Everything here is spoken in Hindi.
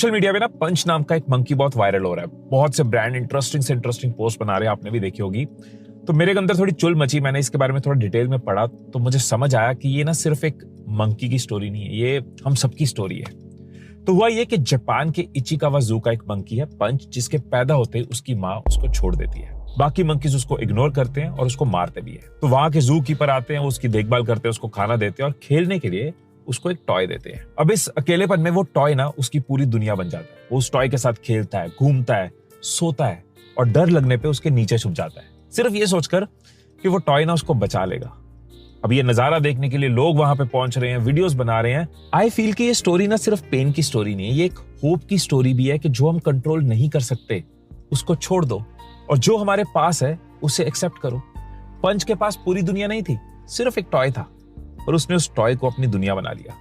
सोशल मीडिया पे ना पंच नाम का एक मंकी बहुत वायरल हो रहा है। बहुत से ब्रांड इंटरेस्टिंग से इंटरेस्टिंग पोस्ट बना रहे हैं, आपने भी देखी होगी। तो मेरे अंदर थोड़ी चुल मची, मैंने इसके बारे में थोड़ा डिटेल में पढ़ा तो मुझे समझ आया कि ये ना सिर्फ एक मंकी की स्टोरी नहीं है, ये हम सबकी स्टोरी है। तो हुआ ये कि जापान के इचिकावा जू का एक मंकी है पंच, जिसके पैदा होते ही उसकी माँ उसको छोड़ देती है। बाकी मंकीज उसको इग्नोर करते हैं और उसको मारते भी है। तो वहां के जू कीपर आते हैं, वो उसकी देखभाल करते हैं, उसको खाना देते हैं और खेलने के लिए उसको एक टॉय देते हैं। अब इस अकेलेपन में वो टॉय ना उसकी पूरी दुनिया बन जाता है। वो उस टॉय के साथ खेलता है, घूमता है, सोता है और डर लगने पे उसके नीचे छुप जाता है, सिर्फ ये सोचकर कि वो टॉय ना उसको बचा लेगा। अब ये नजारा देखने के लिए लोग वहां पे पहुंच रहे हैं, वीडियोस बना रहे हैं। आई फील कि ये स्टोरी ना सिर्फ पेन की स्टोरी नहीं है, ये एक होप की स्टोरी भी है कि जो हम कंट्रोल नहीं कर सकते उसको छोड़ दो और जो हमारे पास है उसे एक्सेप्ट करो। पंच के पास पूरी दुनिया नहीं थी, सिर्फ एक टॉय था और उसने उस टॉय को अपनी दुनिया बना लिया।